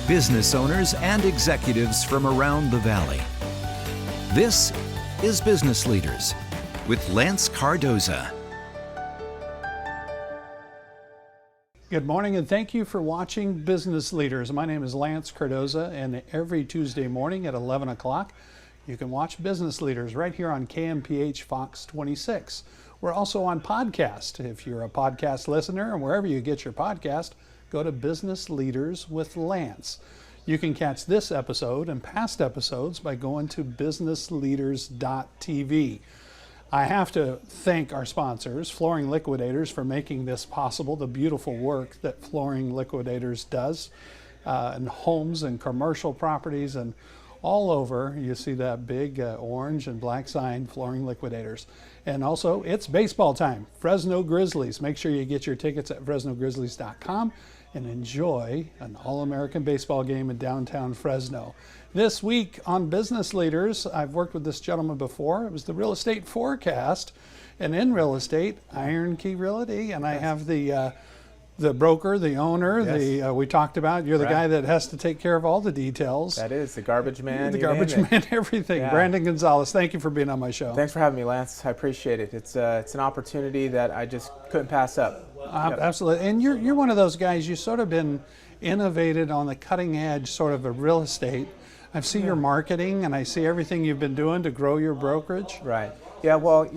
business owners and executives from around the Valley. This is Business Leaders with Lance Cardoza. Good morning and thank you for watching Business Leaders. My name is Lance Cardoza, and every Tuesday morning at 11 o'clock you can watch Business Leaders right here on KMPH Fox 26. We're also on podcast. If you're a podcast listener and wherever you get your podcast, go to Business Leaders with Lance. You can catch this episode and past episodes by going to businessleaders.tv. I have to thank our sponsors, Flooring Liquidators, for making this possible, the beautiful work that Flooring Liquidators does in homes and commercial properties and all over. You see that big orange and black sign, Flooring Liquidators. And also, it's baseball time, Fresno Grizzlies. Make sure you get your tickets at FresnoGrizzlies.com and enjoy an All-American baseball game in downtown Fresno. This week on Business Leaders, I've worked with this gentleman before. It was the real estate forecast, and in real estate, Iron Key Realty, and I have the broker, the owner, we talked about. You're the guy that has to take care of all the details. That is, the garbage man. The garbage man, everything. Yeah. Brandon Gonzales, thank you for being on my show. Thanks for having me, Lance. I appreciate it. It's an opportunity that I just couldn't pass up. Absolutely. And you're one of those guys, you've sort of been innovated on the cutting edge sort of real estate. I see your marketing and I see everything you've been doing to grow your brokerage. Right. Yeah, well,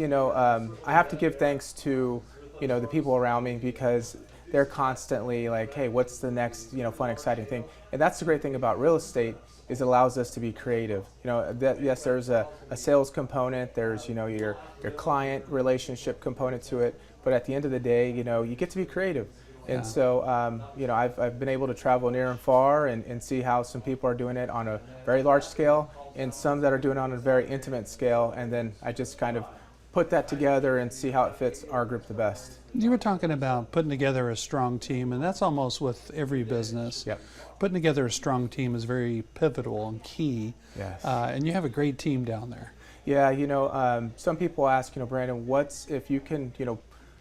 I have to give thanks to, the people around me, because they're constantly like, hey, what's the next, fun, exciting thing? And that's the great thing about real estate, is it allows us to be creative. Yes, there's a sales component, there's, your client relationship component to it, but at the end of the day, you get to be creative. And so, I've been able to travel near and far and see how some people are doing it on a very large scale and some that are doing it on a very intimate scale. And then I just kind of put that together and see how it fits our group the best. You were talking about putting together a strong team, and that's almost with every business. Yep. Putting together a strong team is very pivotal and key. Yes. And you have a great team down there. Yeah, some people ask, Brandon, what's if you can,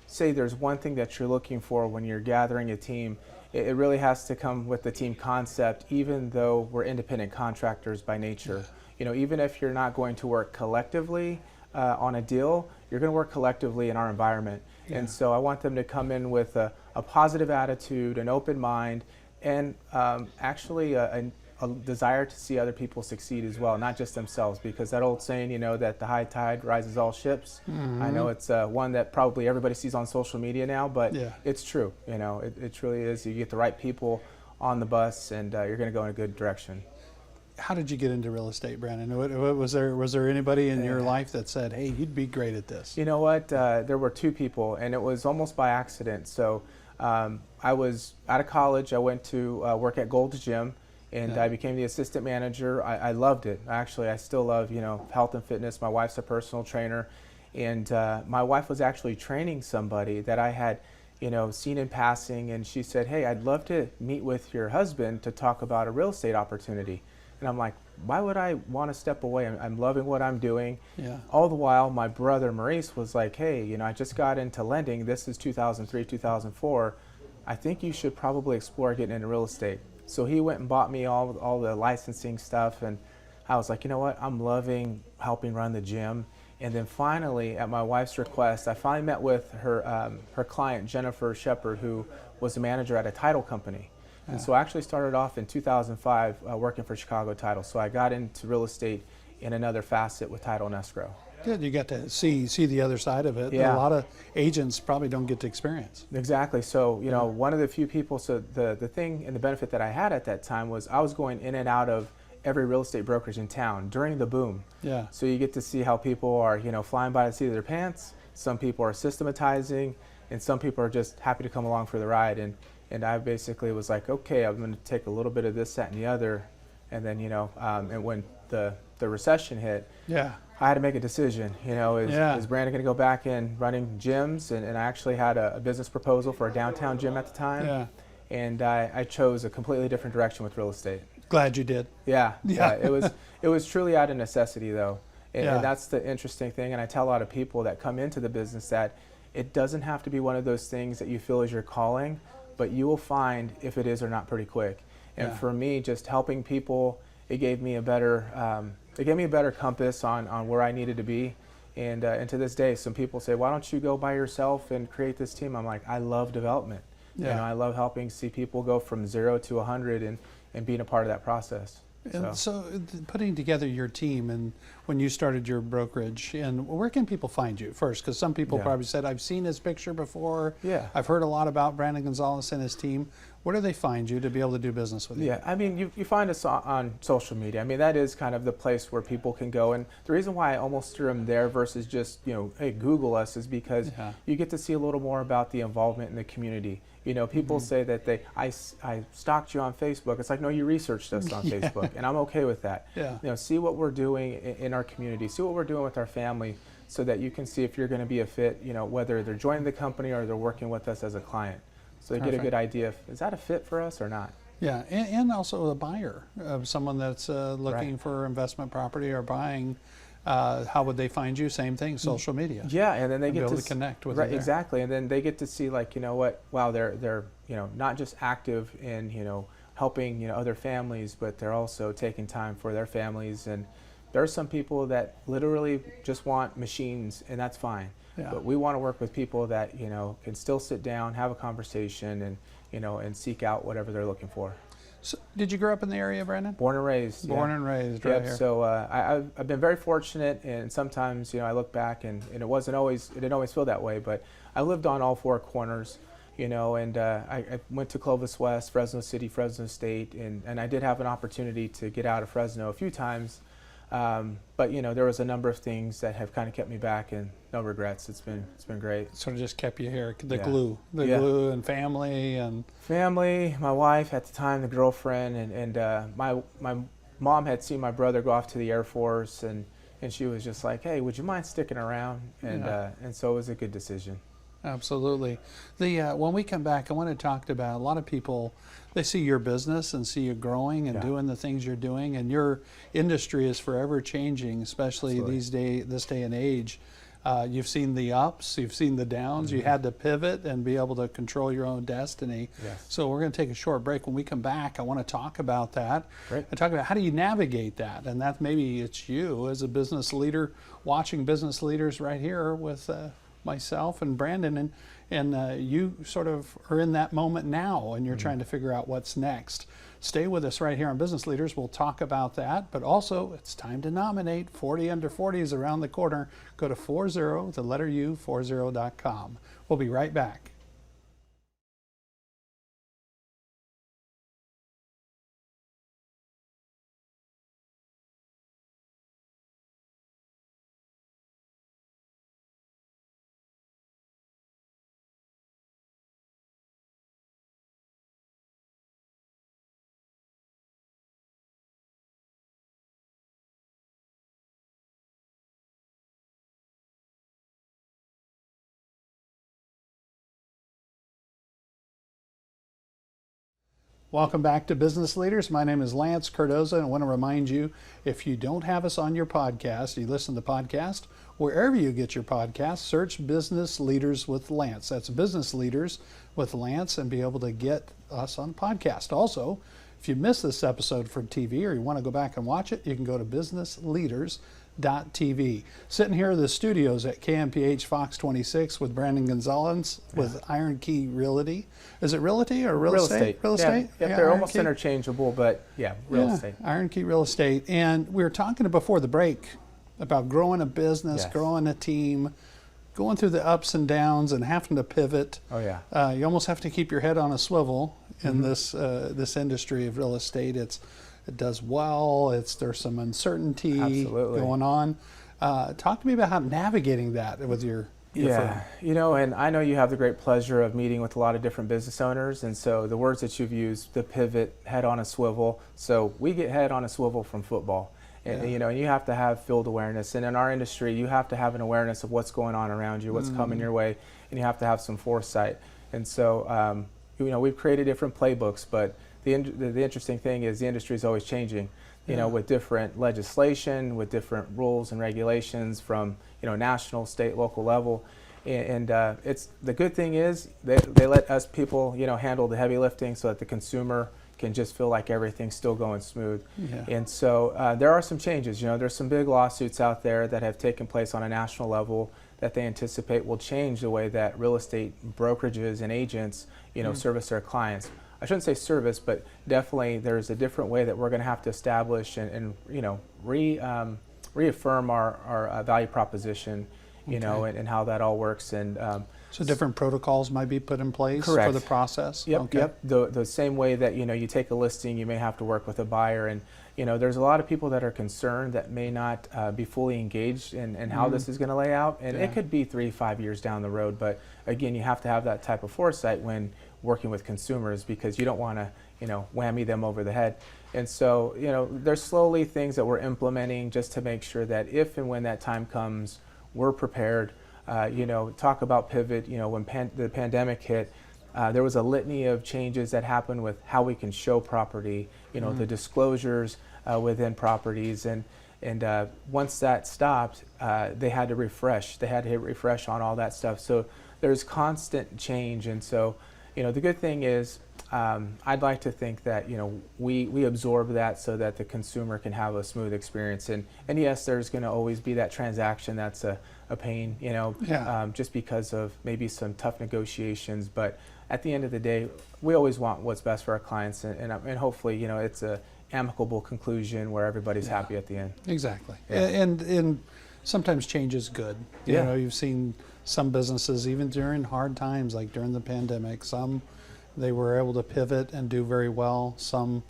say there's one thing that you're looking for when you're gathering a team, it really has to come with the team concept, even though we're independent contractors by nature. Even if you're not going to work collectively on a deal, you're going to work collectively in our environment. Yeah. And so I want them to come in with a positive attitude, an open mind, and actually a desire to see other people succeed as well, not just themselves, because that old saying, that the high tide rises all ships. Mm-hmm. I know it's one that probably everybody sees on social media now, but it's true. It truly is. You get the right people on the bus, and you're going to go in a good direction. How did you get into real estate, Brandon? Was there anybody in your life that said, hey, you'd be great at this? You know what? There were two people, and it was almost by accident. So I was out of college. I went to work at Gold's Gym, and I became the assistant manager. I loved it. Actually, I still love, health and fitness. My wife's a personal trainer, and my wife was actually training somebody that I had, seen in passing, and she said, hey, I'd love to meet with your husband to talk about a real estate opportunity. And I'm like, why would I want to step away? I'm loving what I'm doing. Yeah. All the while, my brother Maurice was like, hey, I just got into lending. This is 2003, 2004. I think you should probably explore getting into real estate. So he went and bought me all the licensing stuff, and I was like, you know what? I'm loving helping run the gym. And then finally, at my wife's request, I finally met with her client, Jennifer Shepard, who was a manager at a title company. And so I actually started off in 2005 working for Chicago Title. So I got into real estate in another facet with title and escrow. Good, you got to see the other side of it. Yeah. A lot of agents probably don't get to experience. Exactly. So, one of the few people, so the thing and the benefit that I had at that time was I was going in and out of every real estate brokerage in town during the boom. Yeah. So you get to see how people are, flying by the seat of their pants. Some people are systematizing, and some people are just happy to come along for the ride. And I basically was like, okay, I'm going to take a little bit of this, that, and the other. And then, and when the recession hit, I had to make a decision. Is Brandon going to go back in running gyms? And I actually had a business proposal for a downtown gym at the time. Yeah. And I chose a completely different direction with real estate. Glad you did. Yeah. It was truly out of necessity, though. And that's the interesting thing. And I tell a lot of people that come into the business that it doesn't have to be one of those things that you feel is your calling, but you will find if it is or not pretty quick. And Yeah. for me, just helping people, it gave me a better compass on where I needed to be. And to this day, some people say, why don't you go by yourself and create this team? I'm like, I love development. Yeah. I love helping see people go from 0 to 100 and being a part of that process. And so putting together your team, and when you started your brokerage, and where can people find you first? Because some people probably said, I've seen his picture before. Yeah. I've heard a lot about Brandon Gonzales and his team. Where do they find you to be able to do business with you? Yeah, I mean, you find us on social media. I mean, that is kind of the place where people can go. And the reason why I almost threw them there versus just, hey, Google us is because you get to see a little more about the involvement in the community. People say that I stalked you on Facebook. It's like, no, you researched us on Facebook, and I'm okay with that. Yeah. See what we're doing in our community, see what we're doing with our family, so that you can see if you're going to be a fit, whether they're joining the company or they're working with us as a client. So they get a good idea of, is that a fit for us or not? Yeah, and also a buyer, someone that's looking for investment property or buying. How would they find you? Same thing, social media. Yeah, and then they get to connect with you there. Exactly, and then they get to see, like, wow, they're not just active in helping other families, but they're also taking time for their families. And there are some people that literally just want machines, and that's fine. Yeah. But we want to work with people that can still sit down, have a conversation, and seek out whatever they're looking for. So, did you grow up in the area, Brandon? Born and raised. Born and raised, right here. So I've been very fortunate, and sometimes I look back and it didn't always feel that way. But I lived on all four corners, and I went to Clovis West, Fresno City, Fresno State, and I did have an opportunity to get out of Fresno a few times. But there was a number of things that have kind of kept me back, and no regrets. It's been great. Sort of just kept you here. The Yeah. glue, and family, and family. My wife at the time, the girlfriend, and my mom had seen my brother go off to the Air Force, and she was just like, "Hey, would you mind sticking around?" And so it was a good decision. Absolutely. When we come back, I want to talk about a lot of people. They see your business and see you growing and doing the things you're doing, and your industry is forever changing, especially this day and age. You've seen the ups, you've seen the downs. You had to pivot and be able to control your own destiny. Yes. So we're going to take a short break. When we come back, I want to talk about that. Great. And talk about how do you navigate that, and that maybe it's you as a business leader watching business leaders right here with myself and Brandon, and you sort of are in that moment now, and you're trying to figure out what's next. Stay with us right here on Business Leaders. We'll talk about that, but also it's time to nominate. 40 Under 40 is around the corner. Go to 40, the letter U, 40.com. We'll be right back. Welcome back to Business Leaders. My name is Lance Cardoza, and I want to remind you, if you don't have us on your podcast, you listen to the podcast, wherever you get your podcast, search Business Leaders with Lance. That's Business Leaders with Lance, and be able to get us on podcast. Also, if you missed this episode from TV or you want to go back and watch it, you can go to businessleaders.tv. Sitting here in the studios at KMPH Fox 26 with Brandon Gonzales with Iron Key Realty. Is it realty or real estate? Real estate? Yeah, they're almost interchangeable, but real estate. Iron Key Real Estate. And we were talking before the break about growing a business, growing a team, going through the ups and downs and having to pivot. Oh yeah. You almost have to keep your head on a swivel in this industry of real estate. It does well. There's some uncertainty going on. Talk to me about how navigating that with your firm. And I know you have the great pleasure of meeting with a lot of different business owners, and so the words that you've used, the pivot, head on a swivel. So we get head on a swivel from football. And, and you have to have field awareness. And in our industry, you have to have an awareness of what's going on around you, what's coming your way, and you have to have some foresight. And so, we've created different playbooks, but the interesting thing is the industry is always changing, with different legislation, with different rules and regulations from, national, state, local level. And it's the good thing is they let us people, handle the heavy lifting so that the consumer can just feel like everything's still going smooth. Yeah. And so there are some changes. There's some big lawsuits out there that have taken place on a national level that they anticipate will change the way that real estate brokerages and agents, service their clients. I shouldn't say service, but definitely there's a different way that we're going to have to establish and reaffirm our value proposition, and how that all works. And so different protocols might be put in place correct. for the process? Yep, okay. yep. The same way that, you take a listing, you may have to work with a buyer. And, there's a lot of people that are concerned that may not be fully engaged in how this is going to lay out. And it could be 3-5 years down the road. But again, you have to have that type of foresight when working with consumers, because you don't want to, whammy them over the head. And so, there's slowly things that we're implementing just to make sure that if and when that time comes, we're prepared. Talk about pivot, when the pandemic hit, there was a litany of changes that happened with how we can show property, the disclosures within properties. And once that stopped, they had to refresh. They had to hit refresh on all that stuff. So there's constant change. And so, the good thing is, I'd like to think that we absorb that so that the consumer can have a smooth experience. And yes, there's going to always be that transaction that's a pain, just because of maybe some tough negotiations. But at the end of the day, we always want what's best for our clients, and hopefully it's a amicable conclusion where everybody's happy at the end. Exactly. Yeah. And sometimes change is good. Yeah. You've seen some businesses, even during hard times, like during the pandemic, some they were able to pivot and do very well. Some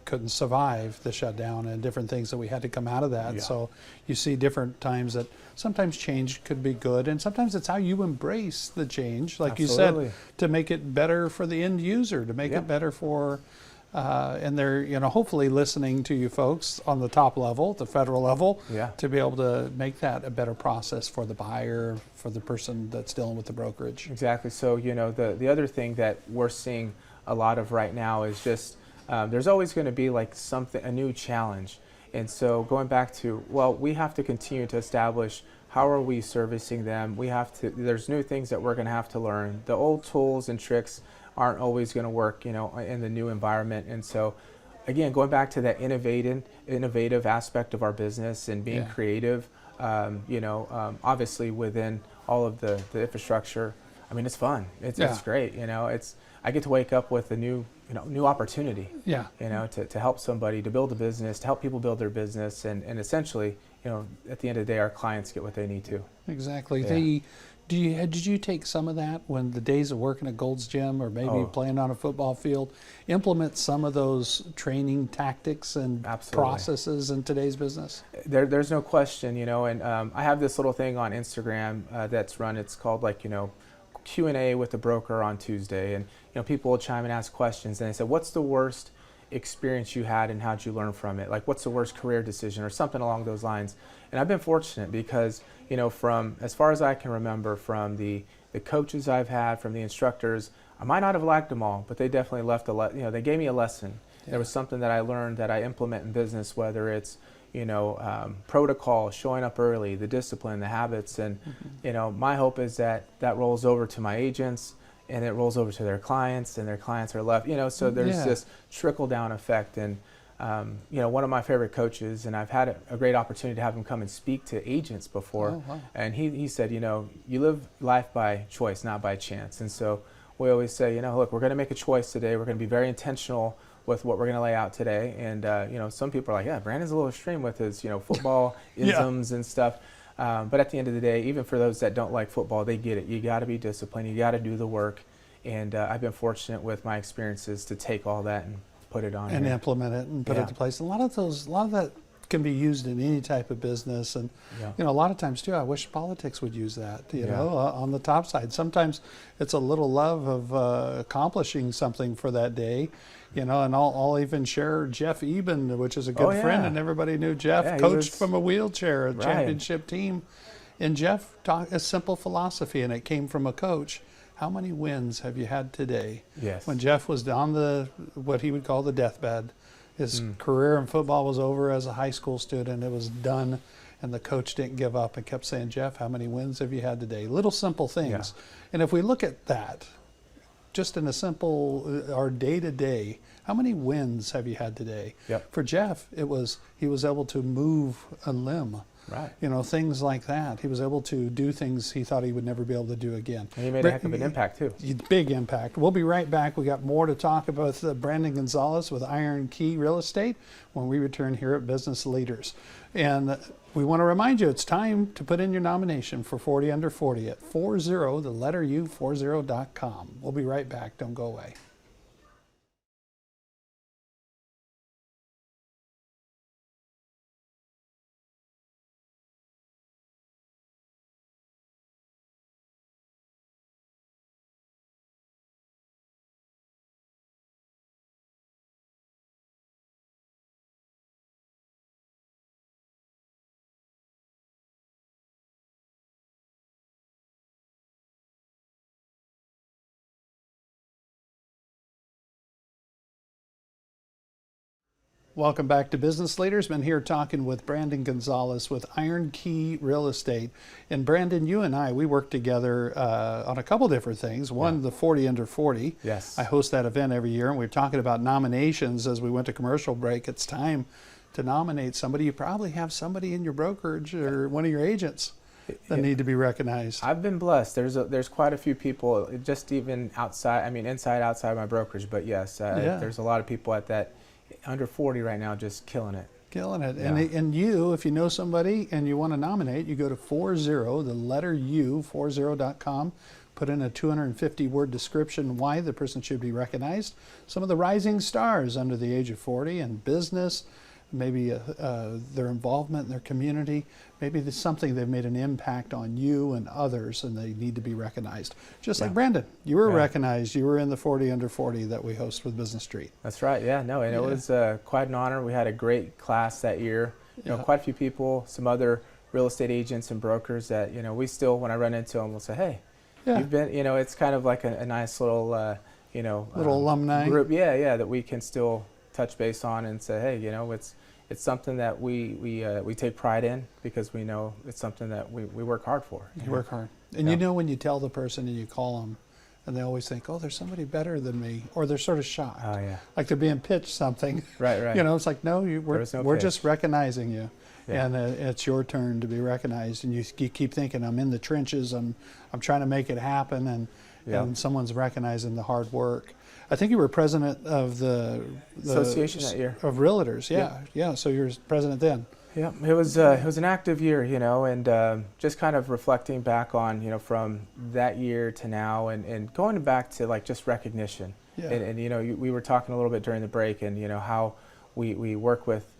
couldn't survive the shutdown and different things that we had to come out of that. Yeah. So you see different times that sometimes change could be good, and sometimes it's how you embrace the change, like Absolutely. you said, to make it better for the end user, to make it better for and they're hopefully listening to you folks on the top level, the federal level, to be able to make that a better process for the buyer, for the person that's dealing with the brokerage. Exactly. So the other thing that we're seeing a lot of right now is just there's always going to be like a new challenge. And so going back to, we have to continue to establish how are we servicing them. There's new things that we're going to have to learn. The old tools and tricks aren't always going to work, in the new environment. And so, again, going back to that innovative aspect of our business and being creative, obviously within all of the infrastructure. I mean, it's fun. It's great. I get to wake up with a new opportunity. Yeah. To help somebody, to build a business, to help people build their business, and essentially, at the end of the day, our clients get what they need to. Exactly. Yeah. Did you take some of that when the days of working at Gold's Gym or maybe playing on a football field, implement some of those training tactics and processes in today's business? There's no question, and I have this little thing on Instagram that's run. It's called Q&A with the broker on Tuesday, and people will chime and ask questions, and they said, what's the worst experience you had and how'd you learn from it? Like, what's the worst career decision or something along those lines? And I've been fortunate because, from as far as I can remember, from the coaches I've had, from the instructors, I might not have liked them all, but they definitely left they gave me a lesson. Yeah. There was something that I learned that I implement in business, whether it's, protocol, showing up early, the discipline, the habits. And, my hope is that rolls over to my agents, and it rolls over to their clients, and their clients are left, so there's this trickle down effect. And, one of my favorite coaches, and I've had a great opportunity to have him come and speak to agents before. Oh, wow. And he said, you live life by choice, not by chance. And so we always say, look, we're going to make a choice today. We're going to be very intentional with what we're going to lay out today. And, some people are like, yeah, Brandon's a little extreme with his, football isms and stuff. But at the end of the day, even for those that don't like football, they get it. You got to be disciplined. You got to do the work. And I've been fortunate with my experiences to take all that and put it on and here. Implement it and put it to place. A lot of that can be used in any type of business, and a lot of times too, I wish politics would use that. On the top side, sometimes it's a little love of accomplishing something for that day. And I'll even share Jeff Eben, which is a good friend, and everybody knew Jeff, coached from a wheelchair, a championship team. And Jeff taught a simple philosophy, and it came from a coach. How many wins have you had today? Yes. When Jeff was on what he would call the deathbed, his career in football was over as a high school student. It was done, and the coach didn't give up and kept saying, Jeff, how many wins have you had today? Little simple things. And if we look at that, just in a simple, our day-to-day, how many wins have you had today? Yep. For Jeff, he was able to move a limb. Right. You know, things like that. He was able to do things he thought he would never be able to do again. And he made a heck of an impact too. Big impact. We'll be right back. We got more to talk about Brandon Gonzales with Iron Key Real Estate when we return here at Business Leaders. And we want to remind you, it's time to put in your nomination for 40 Under 40 at 40, the letter U, 40.com. We'll be right back. Don't go away. Welcome back to Business Leaders. Been here talking with Brandon Gonzales with Iron Key Real Estate. And Brandon, you and I, we work together on a couple different things. One, the 40 Under 40. Yes. I host that event every year, and we're talking about nominations as we went to commercial break. It's time to nominate somebody. You probably have somebody in your brokerage or one of your agents that need to be recognized. I've been blessed. There's quite a few people, just even outside, I mean inside, outside my brokerage, but yes, there's a lot of people at that under 40 right now just killing it. Killing it. Yeah. And you, if you know somebody and you want to nominate, you go to 40, the letter U, 40.com, put in a 250-word description why the person should be recognized. Some of the rising stars under the age of 40 in business, maybe their involvement in their community, maybe there's something they've made an impact on you and others and they need to be recognized. Just like Brandon, you were recognized, you were in the 40 Under 40 that we host with Business Street. That's right, and it was quite an honor. We had a great class that year. You know, quite a few people, some other real estate agents and brokers that, you know, we still, when I run into them, we'll say, hey, you've been, you know, it's kind of like a nice little, you know, little alumni group, that we can still touch base on and say, hey, you know, it's something that we take pride in because we know it's something that we work hard for. You work hard. And you know when you tell the person and you call them and they always think, oh, there's somebody better than me, or they're sort of shocked. Oh, yeah. Like they're being pitched something. Right. You know, it's like, no, we're just recognizing you. Yeah. And it's your turn to be recognized. And you keep thinking, I'm in the trenches, I'm trying to make it happen, and someone's recognizing the hard work. I think you were president of the association that year of realtors. Yeah. So you were president then. Yeah, it was an active year, you know, and just kind of reflecting back on, you know, from that year to now, and going back to like just recognition. Yeah. And you know, we were talking a little bit during the break, and you know how we work with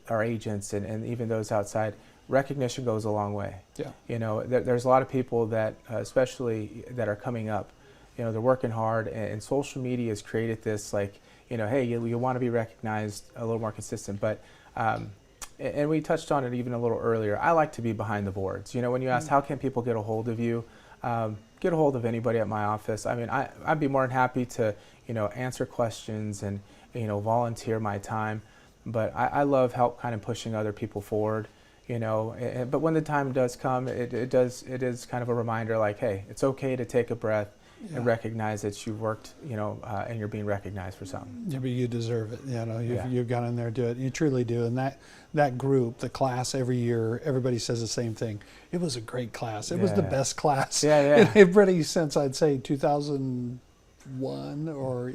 our agents and even those outside. Recognition goes a long way. Yeah. You know, there's a lot of people that, especially that are coming up. You know, they're working hard, and social media has created this, like, you know, hey, you want to be recognized a little more consistent. But, and we touched on it even a little earlier, I like to be behind the boards. You know, when you ask how can people get a hold of you, get a hold of anybody at my office. I mean, I'd be more than happy to, you know, answer questions and, you know, volunteer my time. But I love help kind of pushing other people forward. You know, but when the time does come, it is kind of a reminder, like, hey, it's okay to take a breath. Yeah. And recognize that you've worked, you know, and you're being recognized for something. Yeah, but you deserve it. You know, you've gone in there to do it. You truly do. And that group, the class every year, everybody says the same thing. It was a great class. It was the best class. Everybody since, I'd say, 2001 or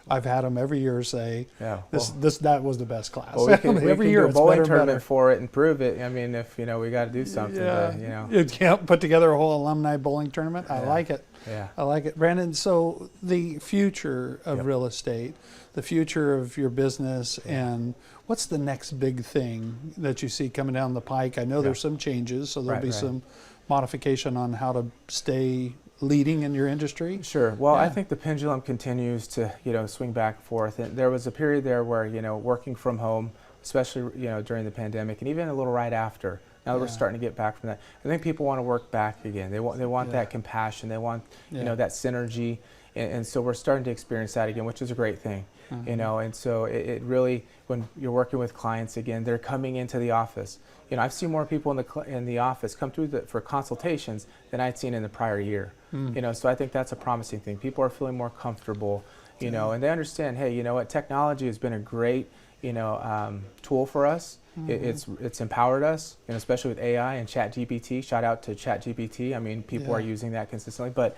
I've had them every year say that was the best class. Well, we can do a bowling tournament for it and prove it. I mean, if you know, we got to do something. You know, you can't put together a whole alumni bowling tournament. I like it. Yeah, I like it, Brandon. So the future of real estate, the future of your business, and what's the next big thing that you see coming down the pike? I know there's some changes, so there'll be some modification on how to stay leading in your industry. Sure. Well, I think the pendulum continues to, you know, swing back and forth. And there was a period there where, you know, working from home, especially, you know, during the pandemic, and even a little right after. Now that we're starting to get back from that, I think people want to work back again. They want that compassion. They want, you know, that synergy. and so we're starting to experience that again, which is a great thing. You know, and so it really, when you're working with clients again, they're coming into the office. You know, I've seen more people in the office come through for consultations than I'd seen in the prior year. You know, so I think that's a promising thing. People are feeling more comfortable, you know, and they understand, hey, you know what, technology has been a great, you know, tool for us. It's empowered us, you know, especially with AI and ChatGPT. Shout out to ChatGPT. I mean, people are using that consistently, but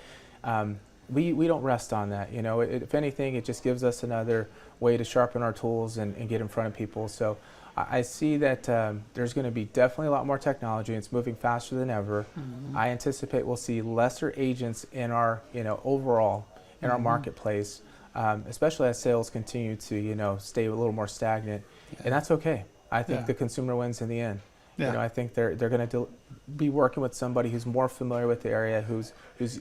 we don't rest on that. You know, if anything, it just gives us another way to sharpen our tools and get in front of people. So I see that there's going to be definitely a lot more technology. It's moving faster than ever. I anticipate we'll see lesser agents in our, you know, overall in our marketplace, especially as sales continue to, you know, stay a little more stagnant, and that's okay. I think the consumer wins in the end. You know, I think they're going to be working with somebody who's more familiar with the area, who's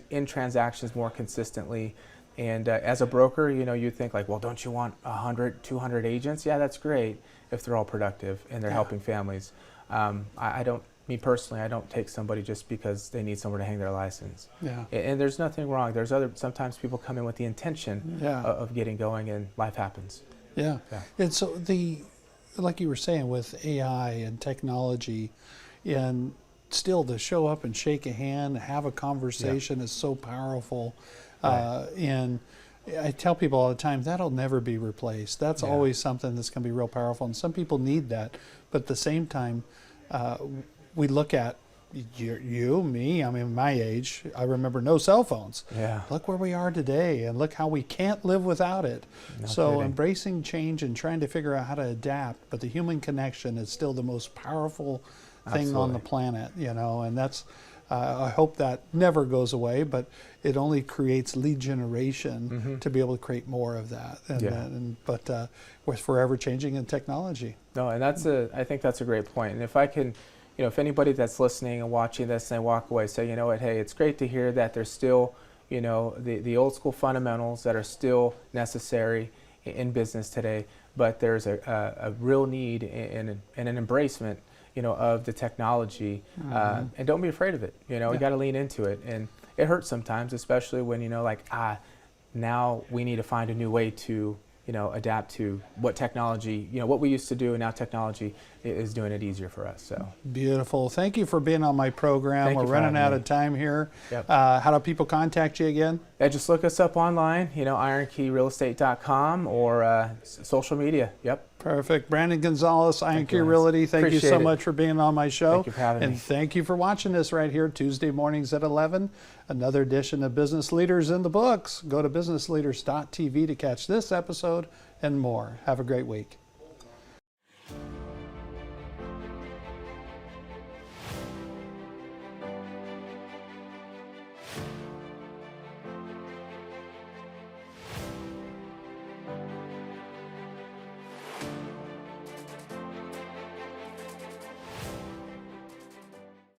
in transactions more consistently. And as a broker, you know, you think like, well, don't you want 100, 200 agents? Yeah, that's great if they're all productive and they're helping families. I don't, me personally, I don't take somebody just because they need somewhere to hang their license. And there's nothing wrong. There's sometimes people come in with the intention of getting going, and life happens. And so like you were saying, with AI and technology, and still to show up and shake a hand, have a conversation is so powerful. And I tell people all the time, that'll never be replaced. That's always something that's going to be real powerful, and some people need that. But at the same time, we look at you, me, I mean, my age, I remember no cell phones. Look where we are today, and look how we can't live without it. So embracing change and trying to figure out how to adapt, but the human connection is still the most powerful thing on the planet, you know, and that's, I hope that never goes away, but it only creates lead generation to be able to create more of that. But we're forever changing in technology. No, and I think that's a great point. And if I can, you know, if anybody that's listening and watching this and they walk away, say, you know what, hey, it's great to hear that there's still, you know, the old school fundamentals that are still necessary in business today, but there's a real need and an embracement, you know, of the technology, and don't be afraid of it. You know, we got to lean into it, and it hurts sometimes, especially when, you know, like, now we need to find a new way to, you know, adapt to what technology, you know, what we used to do, and now technology is doing it easier for us. So beautiful. Thank you for being on my program. We're running out of time here. How do people contact you again? Just look us up online, you know, ironkeyrealestate.com or social media. Perfect. Brandon Gonzales, Iron Key Realty. Thank you so much for being on my show. Thank you for having me. And thank you for watching us right here Tuesday mornings at 11. Another edition of Business Leaders in the Books. Go to businessleaders.tv to catch this episode and more. Have a great week.